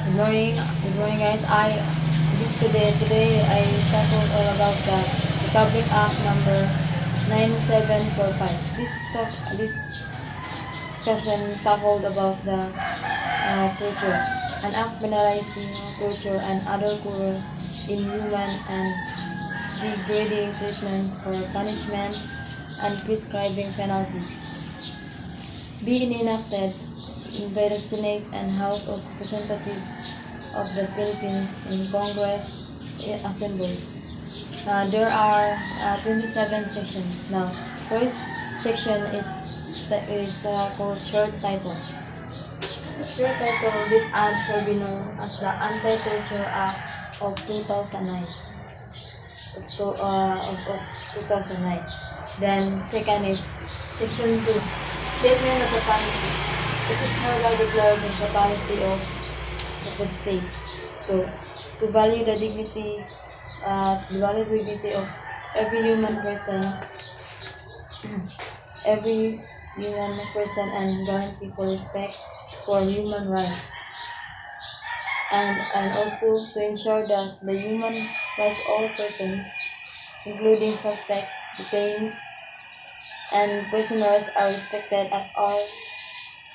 Good morning, guys. Today I tackled all about the Republic Act number 9745. This discussion tackled about the torture, an act penalizing torture and other cruel, inhuman, and degrading treatment for punishment and prescribing penalties. Being enacted by the Senate and House of Representatives of the Philippines in Congress Assembly. There are 27 sections. Now, first section is called short title. Short title: This act shall be known as the Anti-Torture Act of 2009. Of 2009. Then second is section 2. Statement of the policy. It is hereby declared in the policy of the state. So, to value the dignity of every human person, and guarantee for respect for human rights, and also to ensure that the human rights of all persons, including suspects, detainees, and prisoners, are respected at all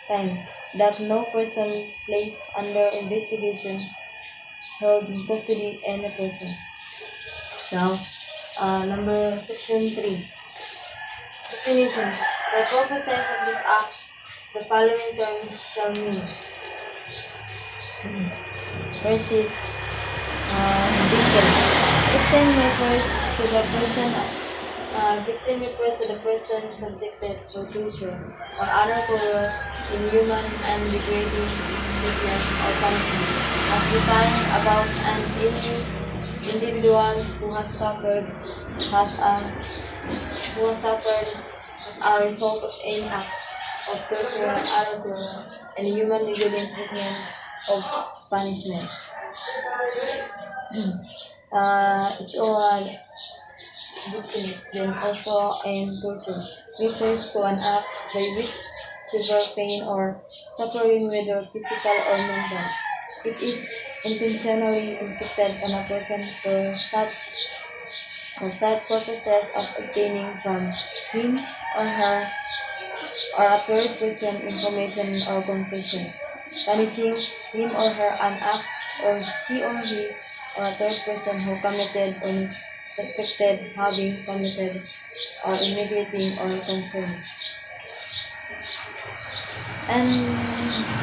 times, that no person placed under investigation, held in custody, any person. Now, section 3. Definitions. For purposes of this act, the following terms shall mean. First is victim. Victim refers to the person subjected to torture or other cruel, inhuman, and degrading treatment or punishment, as defined above, an individual who has suffered as a result of any acts of torture or other cruel and inhuman, degrading treatment of punishment. It's all victims, then also in torture, refers to an act by which severe pain or suffering, whether physical or mental, it is intentionally inflicted on a person for such purposes as obtaining from him or her or a third person information or confession, punishing him or her an act, or she or he or a third person who committed or is suspected having committed or imitating or concerned. And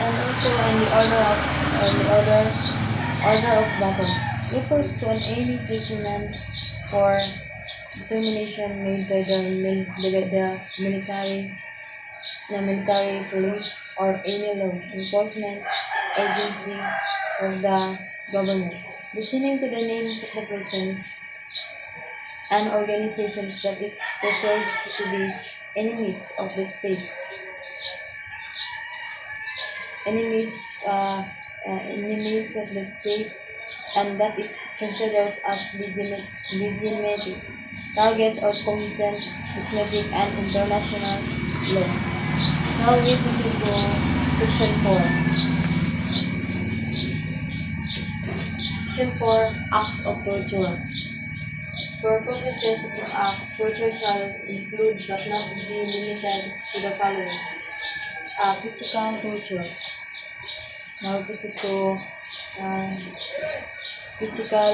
also in the order of battle refers to any treatment for determination made by the military, police, or any law enforcement agency of the government, listening to the names of the persons and organizations that it perceives to be enemies of the state, enemies of the state, and that it considers as legitimate targets of competence, cosmetic, and international law. Now we proceed to section 4. Section 4. Acts of torture. For purposes of this act, torture shall include but not be limited to the following. Physical torture. Now we proceed to physical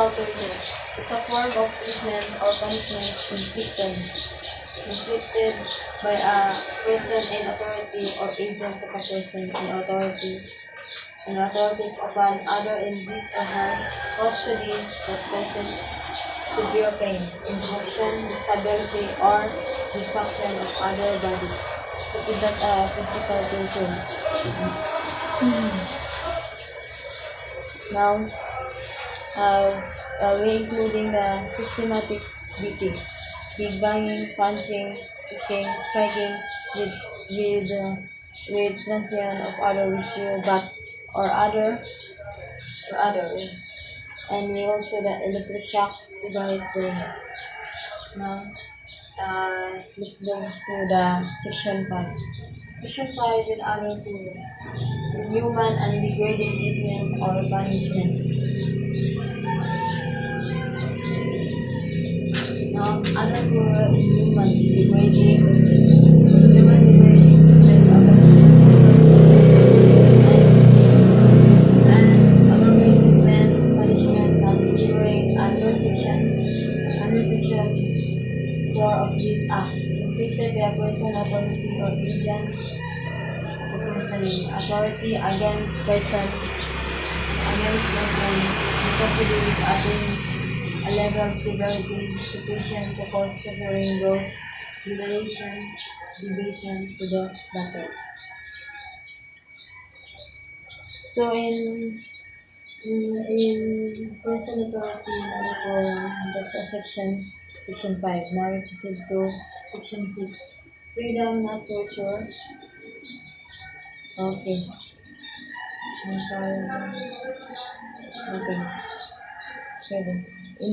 torture. It's a form of treatment or punishment inflicted by a person in authority or agent of a person in authority upon other in his or her custody that causes severe pain, interruption, disability, or destruction of other body. So is that physical torture? Now, we including the systematic beating, big banging, punching, kicking, striking with transient of other with your back or other, and we also the electric shock, cigarette burn. Now, let's go to the section 5. Section 5 with other tool. inhuman and degrading treatment or punishment. Now, other cruel, inhuman, degrading, inhuman, degrading treatment or punishment, and aggravate treatment, punishment can be during under section 4 of this act, inflicted by a person, authority, or agent of person, authority against person because it is attains a level of severity sufficient to cause suffering, gross deviation to the latter. So in person authority number 4, that's a section 5. Now we proceed to section 6. Freedom, not torture. Okay. Section 5. Okay. Okay. In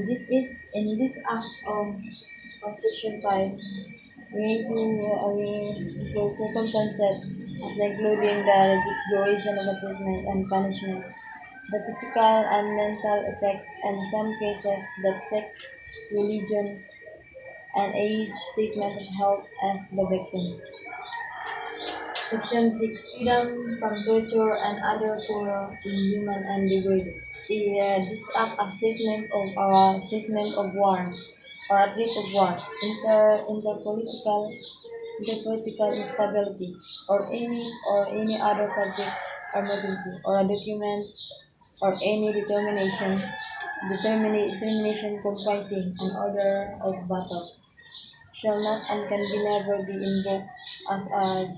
this act of section 5, we include circumstances as including the duration of the treatment and punishment, the physical and mental effects, and in some cases that sex, religion, and age statement of health of the victim. Section 6. Freedom from torture and other cruel, inhuman, and degrading. This act a statement of war or a threat of war, interpolitical instability, or any other conflict or emergency, or a document or any determination comprising an order of battle shall not and can be never be invoked as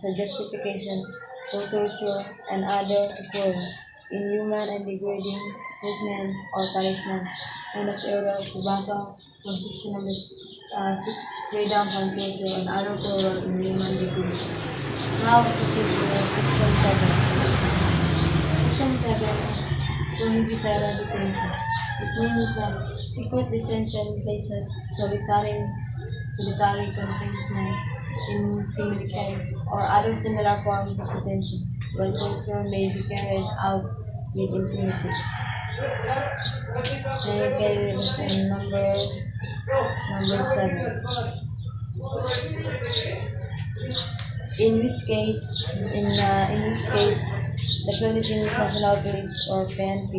a justification for torture and other cruel, inhuman and degrading treatment or punishment, and as order of battle, Constitution number 6, freedom from torture and other cruel, inhuman degrading. Now proceed to section 7. Section 7, prohibited detention. It means secret detention places, solitary confinement, intimidation, or other similar forms of detention, where torture may be carried out with impunity. Okay, number 7. In which case, the Philippines National Police or PNP,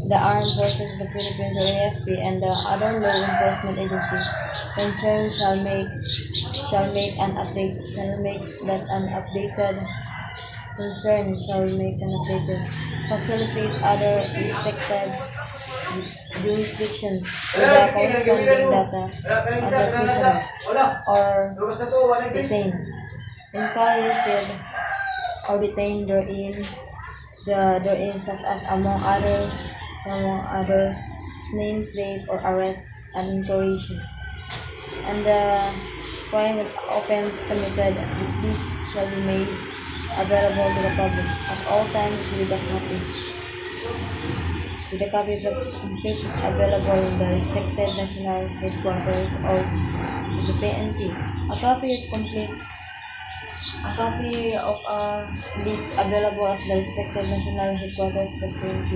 the Armed Forces of the Philippines or AFP, and the other law enforcement agencies concerned shall make an updated facilities other respected jurisdictions with the corresponding data of the prisoners or detained, incarcerated or detained therein such as among other names, date or arrest and incarceration, and the crime offense committed. This list shall be made available to the public at all times with a copy. The copy of the complete is available in the respected national headquarters of the PNP. A copy of a list available at the respected national headquarters of the PNP.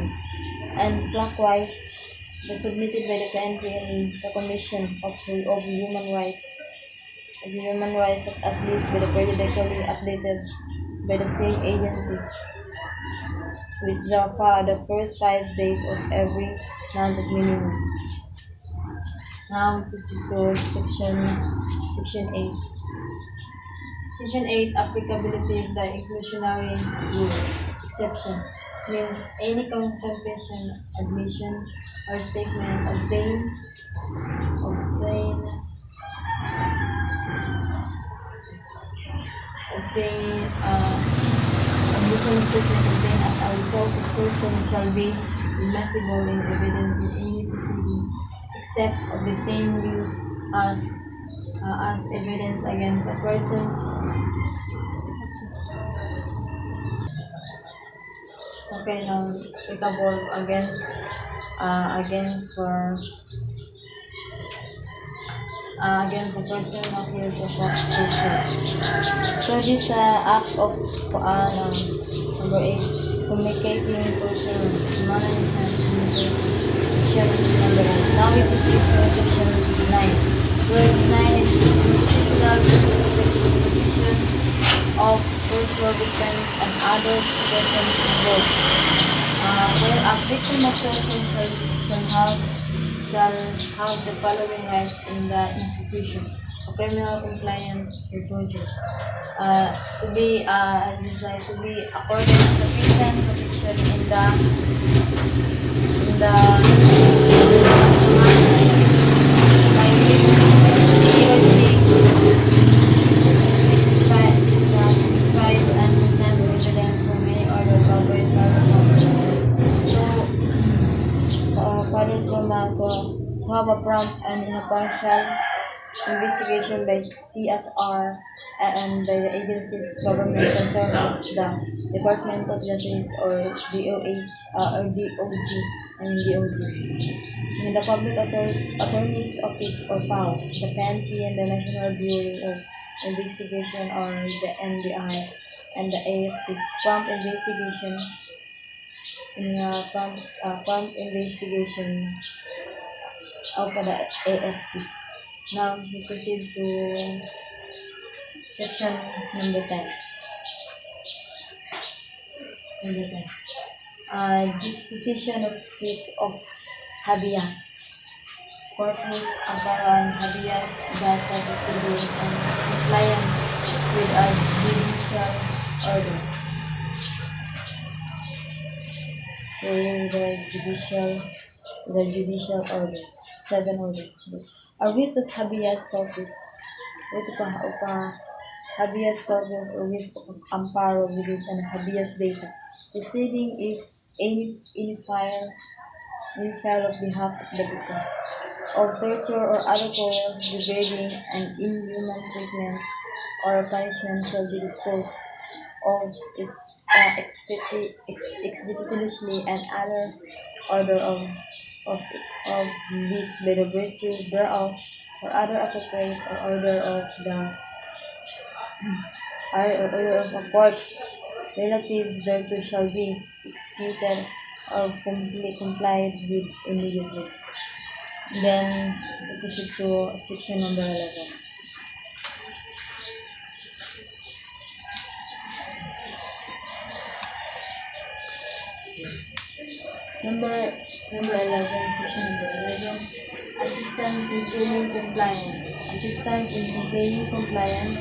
And likewise, the submitted by the PNP in the Commission of Human Rights as list by the periodically updated by the same agencies with the first 5 days of every month at minimum. Now this is to section 8. Section 8, applicability of the inclusionary rule. Exception means any confession, admission, or statement obtained admission statement obtained as a result of torture shall be admissible in evidence in any proceeding, except of the same use as evidence against a person's applicable against for against a person accused of torture. So this act of number 8, communicating torture, humanization, section number 9. Now we proceed to section 9. Verse 9 is institutional protection of torture victims and other persons involved. Where a victim of torture shall have the following rights in the institution: a criminal compliance with torture, to be to be accorded sufficient protection in the by which he or she testifies and present evidence for many other covered private. So Father Roma to have a prompt and impartial investigation by CSR and by the agencies of government concerned as the Department of Justice or DOH or DOG, and the Public Attorney's Office or PAO, the PNP and the National Bureau of Investigation or the NBI and the AFP. Prompt investigation prompt investigation of the AFP. Now we proceed to section number 10. Number 10. Disposition of writs of habeas corpus, amparan, habeas data proceeding, and compliance with a judicial order. The judicial order. 7 order. A writ of habeas corpus, writ of habeas corpus or writ of amparo within an habeas data, proceeding if any file of behalf of the victim of torture or other cruel, degrading, and inhuman treatment or punishment shall be disposed of expeditiously and other order of this by the virtue thereof or other appropriate or order of a court relative thereto shall be executed or complied with immediately. Then we proceed to section number 11. Number 11, section number 11. Assistance in obtaining compliance. Assistance in obtaining compliance.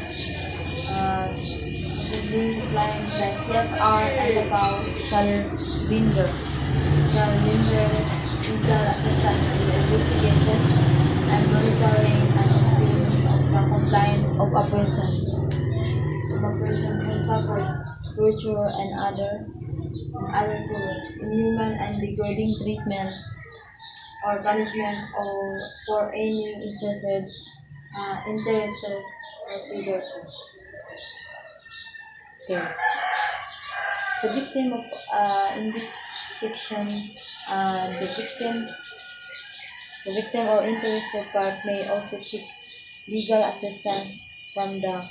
The CFR and the PAO shall render legal assistance in the investigation and monitoring and obtaining of the compliance of a person who suffers torture and other cruel, inhuman and degrading treatment or punishment or for any interested figure. Okay. The victim of in this section, the victim or interested part may also seek legal assistance from the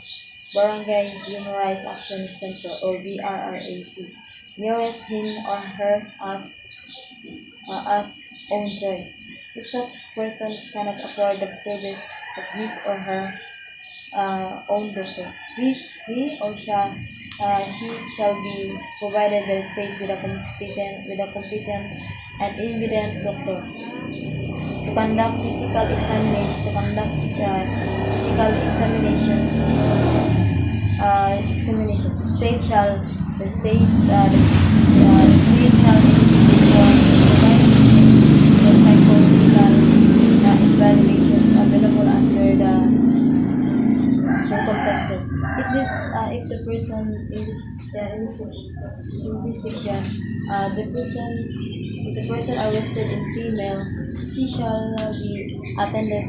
Barangay Human Rights Action Center or BRRAC nearest him or her as own choice. If such person cannot afford the service of his or her own doctor, he or she shall be provided by the state with a competent and evident doctor to conduct physical examination. The state shall indicate the psychological evaluation available under the circumstances. If the person in this section, the person arrested in female, she shall be attended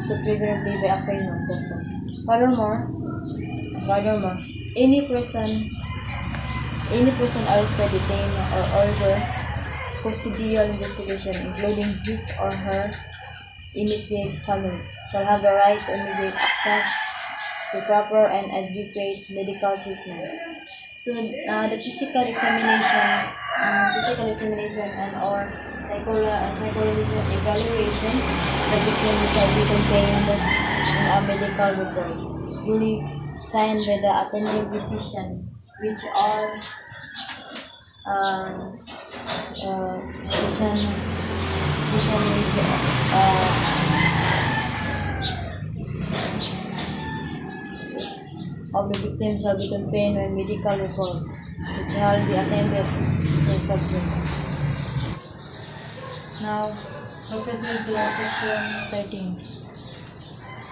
to preferably by a trained doctor. Furthermore, any person arrested, detained, or order custodial investigation, including his or her immediate family shall have the right to immediate access to proper and adequate medical treatment. So the physical examination and or psychological evaluation of the victim shall be contained in a medical report, duly signed by the attending physician, which are um, physician with of the victim shall be contained in medical report, which shall be attended to subject. Now, we proceed to section 13.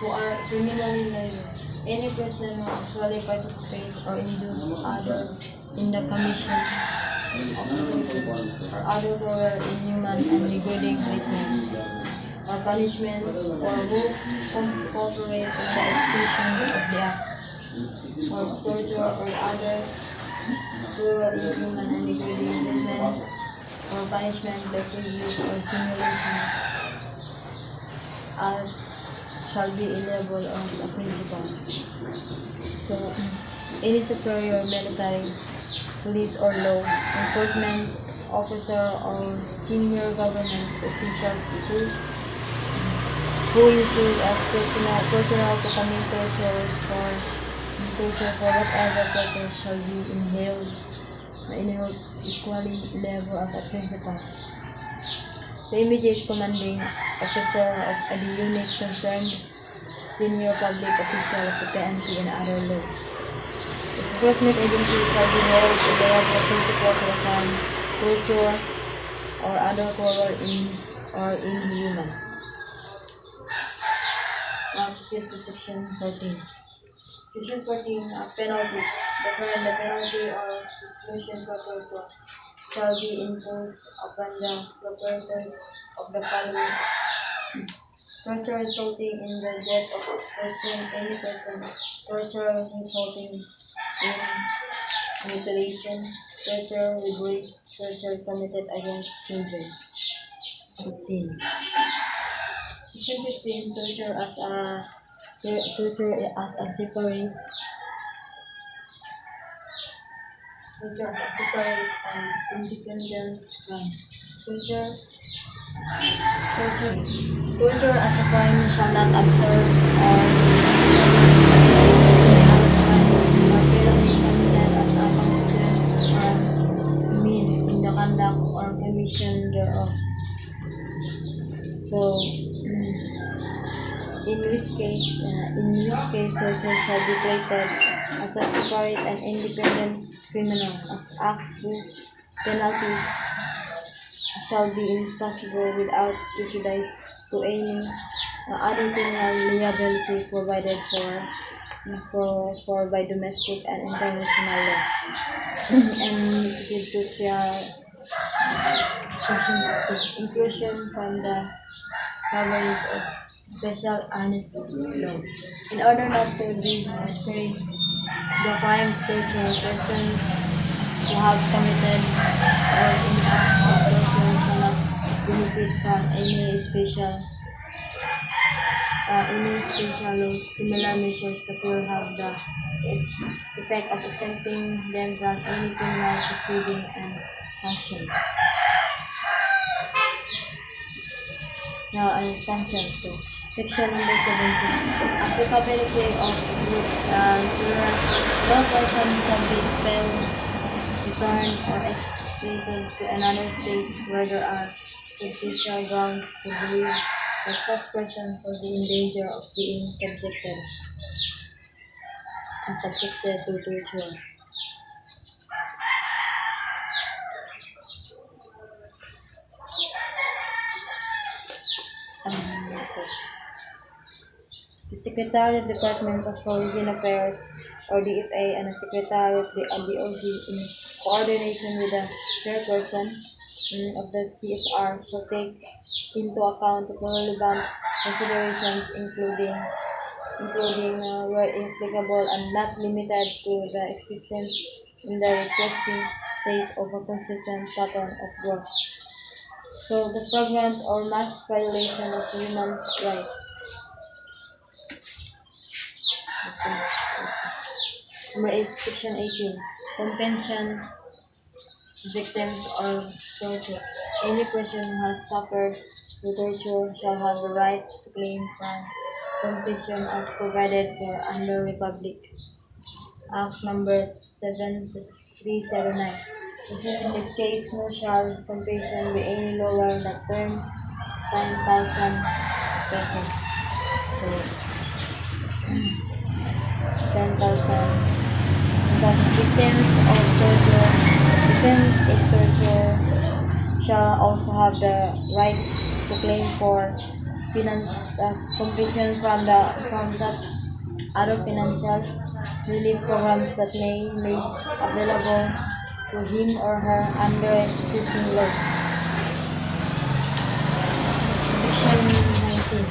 Who are criminally liable. Any person who actually participate or induce other in the commission of torture or other cruel, inhuman, and degrading treatment or punishment, or who cooperate in the execution of the act of torture or other cruel, inhuman, and degrading treatment or punishment by prejudice or simulation shall be liable as a principal. So, any superior military, police or law enforcement officer or senior government officials who use as personnel to commit torture for whatever purpose shall be inhaled equally liable as a principals. The immediate commanding officer of the unit concerned, senior public official of the PNP and other law. The enforcement agency shall be held liable principal for the crime, torture, or other cruel or inhuman. Now, to section 14. Section 14, penalties. The penalty or exclusion for torture shall be imposed upon the perpetrators of the following: torture resulting in the death of any person, torture resulting in mutilation, torture with rape, torture committed against children. 15. Section 15, torture as a separate and independent crime. Torture as a crime shall not observe or penalty committed as a consequence or means in the conduct or commission thereof. So, in which case torture shall be treated as a separate and independent criminal, as act whose penalties shall be impossible without prejudice to any other criminal liability provided for by domestic and international laws. And proceed to section 16, inclusion from the categories of special amnesty law. In order not to be disparate the crime of torture, persons who have committed or in act of torture shall not benefit from any special law. Similar measures that will have the effect of exempting them from any criminal proceeding and sanctions. Now, sanctions. So, section number 17. Applicability of no person shall be expelled, returned, or extradited to another state where there are substantial grounds to believe that such persons will be in danger of being subjected to torture. Okay. The Secretary of the Department of Foreign Affairs, or DFA, and the Secretary of the DOD, in coordination with the chairperson of the CSR, shall take into account relevant considerations, including where applicable and not limited to the existence in the requesting state of a consistent pattern of gross So the flagrant or mass violation of human rights. Okay. Number 8, Section 18. Compensation victims of torture. Any person who has suffered the torture shall have the right to claim from compensation as provided for under Republic Act number 7379. In the case no shall compensation be any lower than 10,000 pesos. So 10,000 victims of torture shall also have the right to claim for financial compensation from such other financial relief programs that may be made available to him or her under existing laws. Section 19.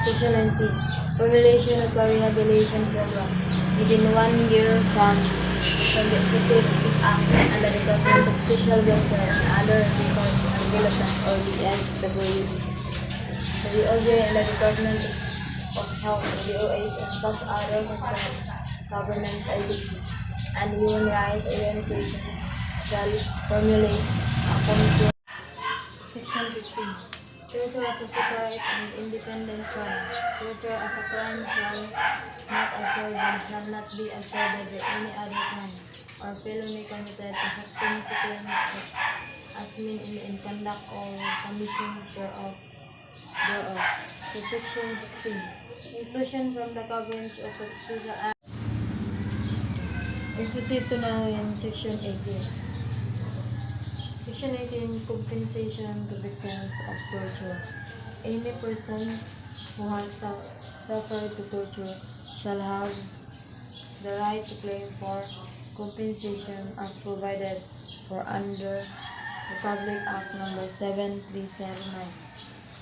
Section 19. Formulation of a rehabilitation program within 1 year from the effective of this act and the Department of Social Welfare and other development or DSWD. The DOJ and the Department of Health, DOH, and such other concerned government agencies and human rights organizations shall formulate a committee. Section 15. Torture as a separate and independent crime. Torture as a crime shall not absorb and shall not be absorbed by any other crime or felony committed as a consequence of as mean in conduct or commission thereof. So Section 16. Inclusion from the coverage of the Special Act. We proceed to now in Section 18. Section 18. Compensation to victims of torture. Any person who has suffered the torture shall have the right to claim for compensation as provided for under Republic Act number 7379,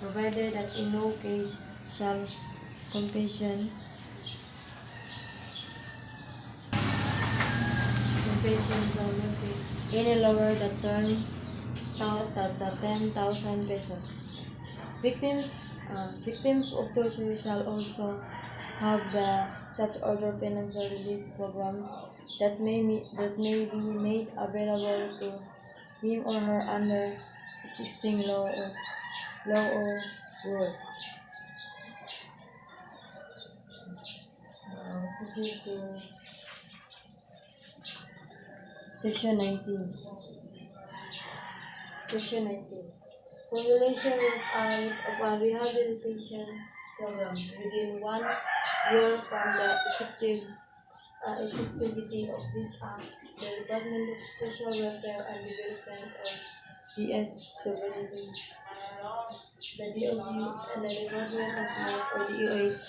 provided that in no case shall compensation shall be any lower than 10,000 pesos. Victims of torture shall also have the such other financial relief programs that may be made available to him or her under existing law or rules. Proceed to Section 19. Section 19. Formulation of a rehabilitation program within 1 year from the effectivity of this act. The Department of Social Welfare and Development or DSWD, the DOG, and the Department of Health or DOH,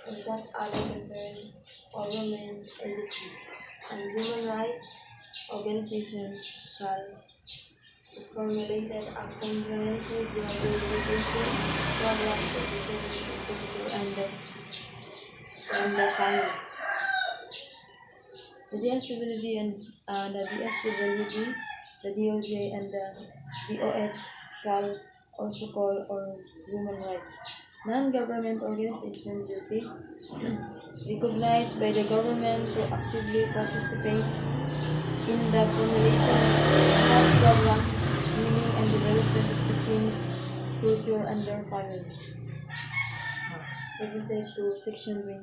and such other concerned government agencies and human rights organizations shall formulate a comprehensive rehabilitation program for victims of torture and the Congress. The DSWD and the DSWD, the DOJ and the DOH shall also call on human rights non-government organizations duty recognized by the government to actively participate in the formulation of such program, meaning and development of victims, torture, and their families. We proceed to Section 20.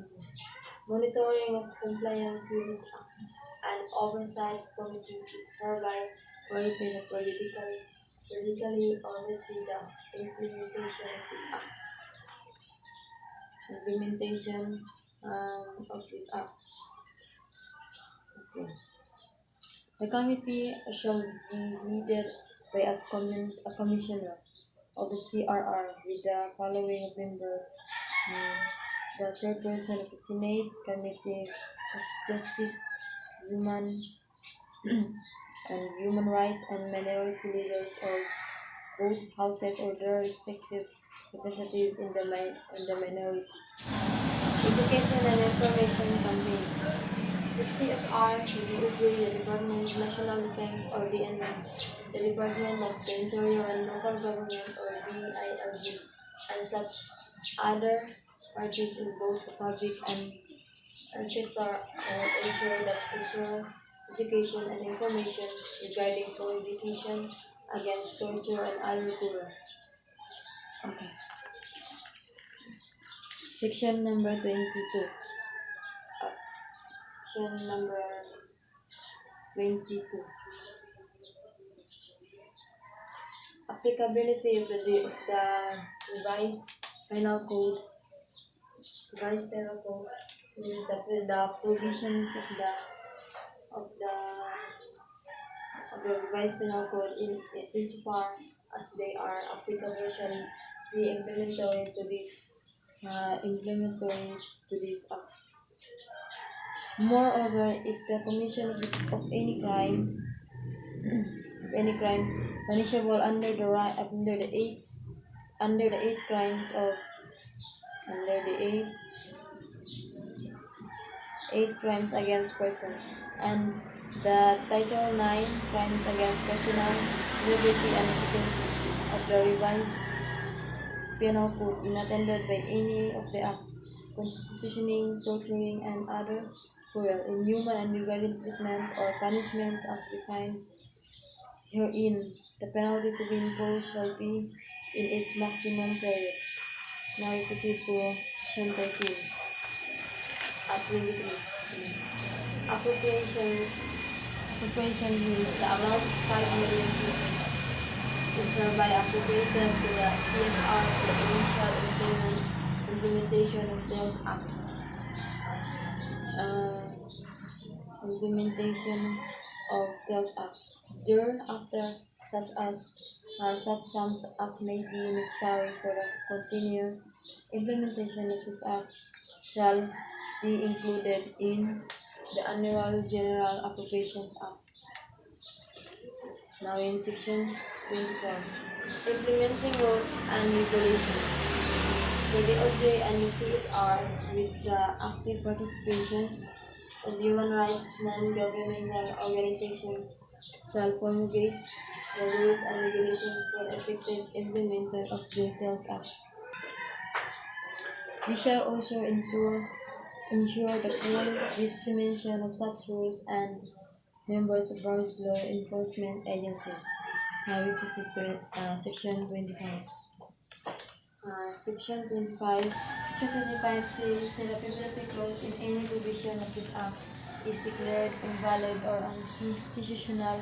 Monitoring of compliance with this act. An oversight committee is hereby created to periodically oversee the implementation of this act. Okay. The committee shall be led by a commissioner of the CRR with the following members: the chairperson of the Senate Committee of Justice, Human Rights and minority leaders of both houses or their respective representative in the minority. Education and information campaign. The CSR, the DOJ, the Department of National Defense or DND, the Department of the Interior and Local Government or DILG, and such other parties in both the public and sector are ensure education and information regarding prohibition against torture and other cruel. Okay. Section number 22. Section number 22. Applicability of the revised penal code. Revised penal code means the provisions of the revised penal code insofar as they are applicable shall be implementary to this act. Moreover, if the commission of any crime punishable under the eight crimes of under the eight crimes against persons and the Title 9 crimes against personal liberty and security of the revised penal code unattended by any of the acts constituting torturing and other cruel, inhuman and degrading treatment or punishment as defined herein, the penalty to be imposed shall be in its maximum period. Now we proceed to section 13. Appropriation means the amount of 5 million pesos is hereby appropriated to the CSR for the initial implementation of this act. Implementation of this act. Thereafter, such sums as may be necessary for the continued implementation of this act shall be included in the Annual General Appropriations Act. Now in section 24, implementing rules and regulations. The DOJ and the CSR, with the active participation of human rights non-governmental organizations, shall promulgate the rules and regulations for effective implementation of the Details Act. They shall also ensure the full dissemination of such rules and members of various law enforcement agencies. Now we proceed to section 25. Section 25 says the applicability clause in any provision of this act is declared invalid or unconstitutional.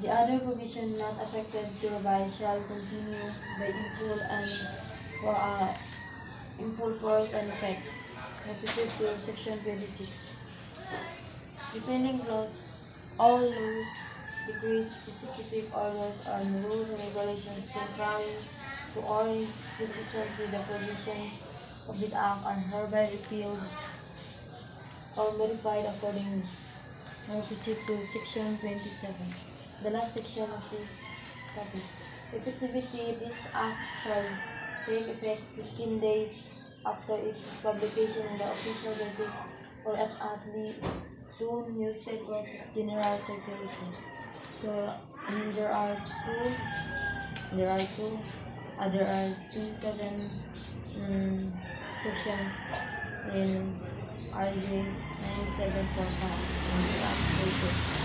The other provision not affected thereby shall continue by in full force and effect. We proceed to section 26. Depending clause, all laws, decrees, executive orders, or rules and regulations contrary to or inconsistent with the provisions of this act are hereby repealed or modified accordingly. Now we proceed to section 27. The last section of this topic. Effectivity, this act shall take effect 15 days after its publication in the official gazette or at least 2 newspapers of general circulation. So there are two seven sections in RJ 9745 in this act.